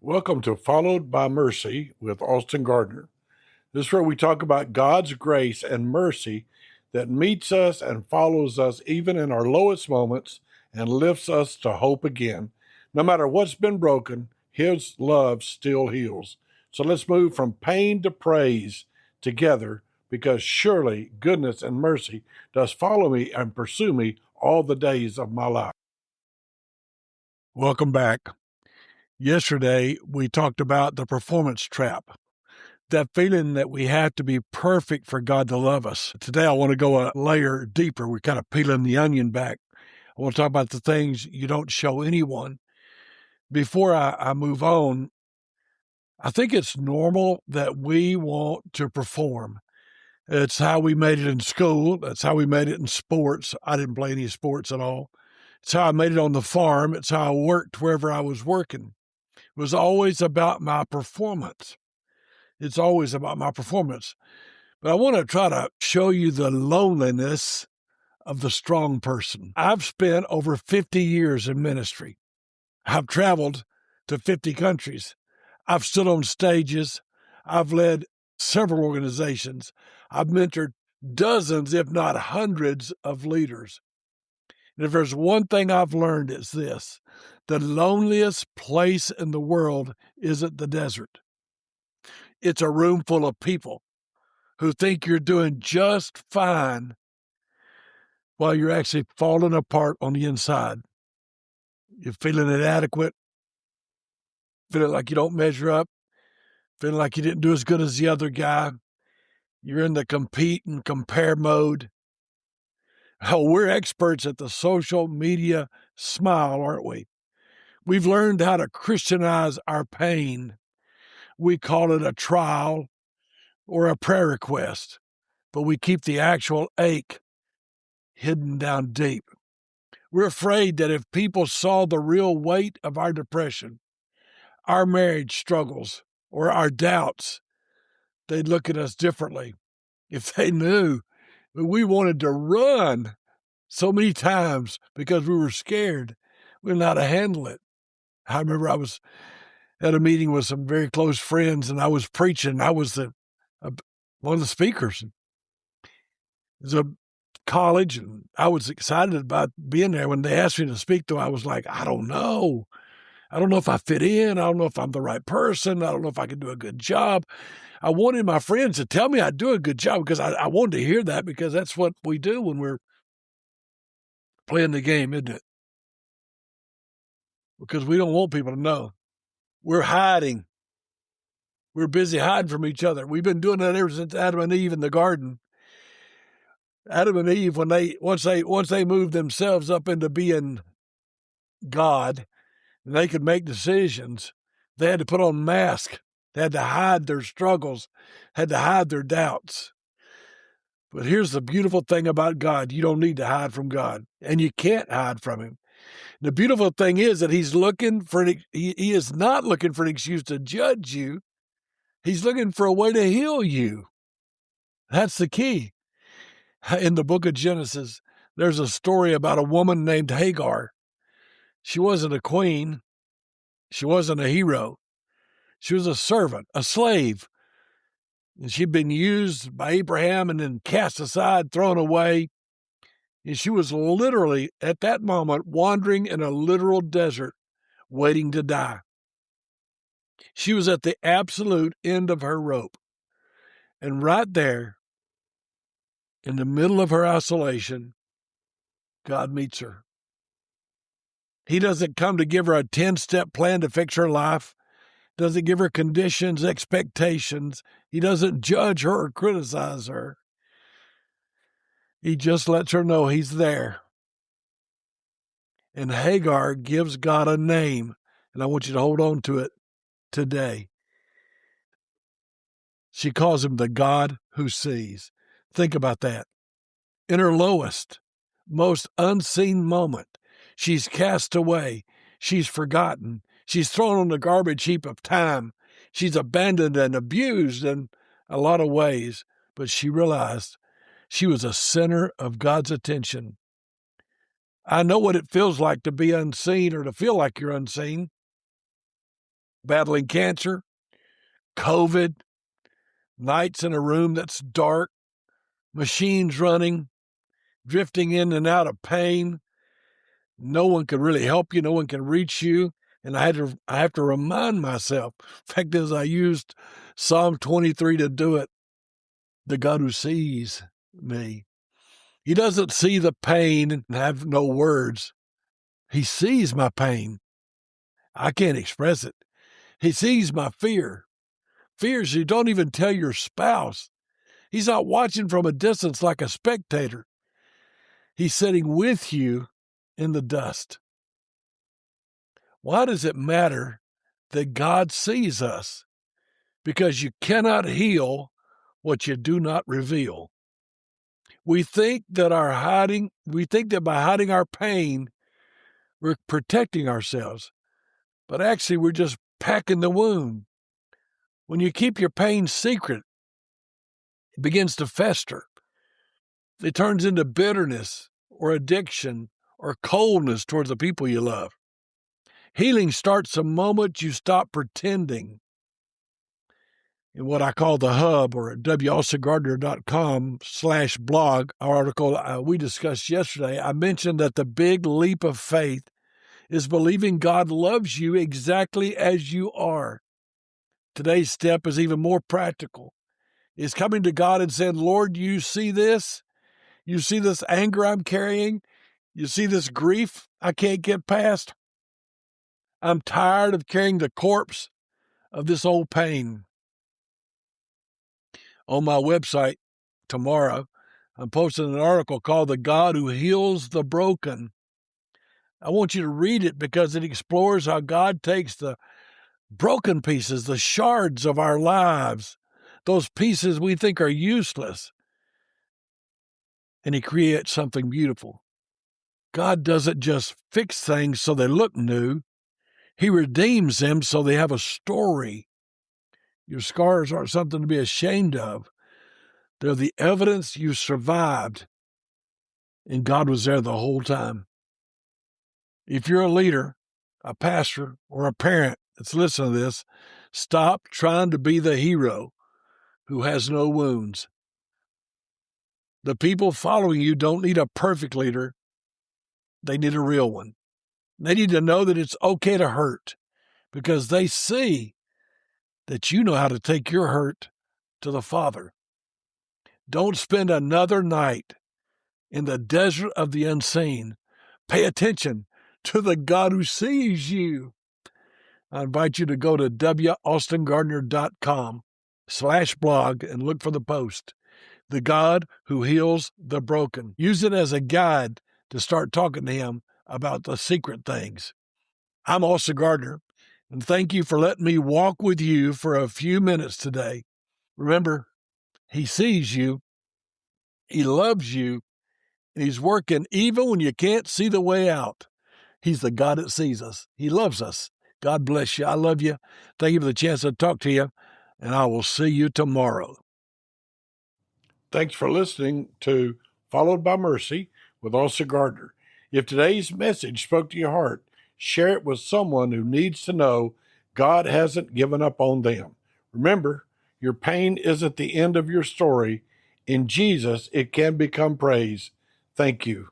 Welcome to Followed by Mercy with Austin Gardner. This is where we talk about God's grace and mercy that meets us and follows us even in our lowest moments and lifts us to hope again. No matter what's been broken, His love still heals. So let's move from pain to praise together, because surely goodness and mercy does follow me and pursue me all the days of my life. Welcome back. Yesterday, we talked about the performance trap, that feeling that we have to be perfect for God to love us. Today, I want to go a layer deeper. We're kind of peeling the onion back. I want to talk about the things you don't show anyone. Before I move on, I think it's normal that we want to perform. It's how we made it in school. That's how we made it in sports. I didn't play any sports at all. It's how I made it on the farm. It's how I worked wherever I was working. It was always about my performance. It's always about my performance. But I want to try to show you the loneliness of the strong person. I've spent over 50 years in ministry. I've traveled to 50 countries. I've stood on stages. I've led several organizations. I've mentored dozens, if not hundreds, of leaders. And if there's one thing I've learned, it's this: the loneliest place in the world isn't the desert. It's a room full of people who think you're doing just fine while you're actually falling apart on the inside. You're feeling inadequate, feeling like you don't measure up, feeling like you didn't do as good as the other guy. You're in the compete and compare mode. Oh, we're experts at the social media smile, aren't we? We've learned how to Christianize our pain. We call it a trial or a prayer request, but we keep the actual ache hidden down deep. We're afraid that if people saw the real weight of our depression, our marriage struggles, or our doubts, they'd look at us differently. If they knew that we wanted to run so many times because we were scared, we didn't know how to handle it. I remember I was at a meeting with some very close friends, and I was preaching. I was one of the speakers. It was a college, and I was excited about being there. When they asked me to speak, though, I was like, I don't know. I don't know if I fit in. I don't know if I'm the right person. I don't know if I can do a good job. I wanted my friends to tell me I'd do a good job, because I wanted to hear that, because that's what we do when we're playing the game, isn't it? Because we don't want people to know. We're hiding. We're busy hiding from each other. We've been doing that ever since Adam and Eve in the garden. Adam and Eve, once they moved themselves up into being God, and they could make decisions, they had to put on masks. They had to hide their struggles, had to hide their doubts. But here's the beautiful thing about God: you don't need to hide from God, and you can't hide from Him. The beautiful thing is that He is not looking for an excuse to judge you. He's looking for a way to heal you. That's the key. In the book of Genesis, there's a story about a woman named Hagar. She wasn't a queen. She wasn't a hero. She was a servant, a slave. And she'd been used by Abraham and then cast aside, thrown away. And she was literally, at that moment, wandering in a literal desert, waiting to die. She was at the absolute end of her rope. And right there, in the middle of her isolation, God meets her. He doesn't come to give her a 10-step plan to fix her life. Doesn't give her conditions, expectations. He doesn't judge her or criticize her. He just lets her know He's there. And Hagar gives God a name, and I want you to hold on to it today. She calls Him the God who sees. Think about that. In her lowest, most unseen moment, she's cast away. She's forgotten. She's thrown on the garbage heap of time. She's abandoned and abused in a lot of ways, but she realized she was a center of God's attention. I know what it feels like to be unseen, or to feel like you're unseen. battling cancer, COVID, nights in a room that's dark, machines running, drifting in and out of pain. No one can really help you. No one can reach you. And I have to remind myself. Fact is, I used Psalm 23 to do it. The God who sees me. He doesn't see the pain and have no words. He sees my pain. I can't express it. He sees my fear. Fears you don't even tell your spouse. He's not watching from a distance like a spectator. He's sitting with you in the dust. Why does it matter that God sees us? Because you cannot heal what you do not reveal. We think that by hiding our pain, we're protecting ourselves, but actually we're just packing the wound. When you keep your pain secret, it begins to fester. It turns into bitterness or addiction or coldness towards the people you love. Healing starts the moment you stop pretending. In what I call the hub, or at w.gardner.com/blog, our article we discussed yesterday, I mentioned that the big leap of faith is believing God loves you exactly as you are. Today's step is even more practical. It's coming to God and saying, Lord, you see this? You see this anger I'm carrying? You see this grief I can't get past? I'm tired of carrying the corpse of this old pain. On my website tomorrow, I'm posting an article called The God Who Heals the Broken. I want you to read it because it explores how God takes the broken pieces, the shards of our lives, those pieces we think are useless, and He creates something beautiful. God doesn't just fix things so they look new. He redeems them so they have a story. Your scars aren't something to be ashamed of. They're the evidence you survived, and God was there the whole time. If you're a leader, a pastor, or a parent that's listening to this, stop trying to be the hero who has no wounds. The people following you don't need a perfect leader. They need a real one. They need to know that it's okay to hurt because they see that you know how to take your hurt to the Father. Don't spend another night in the desert of the unseen. Pay attention to the God who sees you. I invite you to go to w.gardner.com/blog and look for the post, The God Who Heals the Broken. Use it as a guide to start talking to Him about the secret things. I'm Austin Gardner, and thank you for letting me walk with you for a few minutes today. Remember, He sees you, He loves you, and He's working even when you can't see the way out. He's the God that sees us. He loves us. God bless you. I love you. Thank you for the chance to talk to you, and I will see you tomorrow. Thanks for listening to Followed by Mercy with Austin Gardner. If today's message spoke to your heart, share it with someone who needs to know God hasn't given up on them. Remember, your pain isn't the end of your story. In Jesus, it can become praise. Thank you.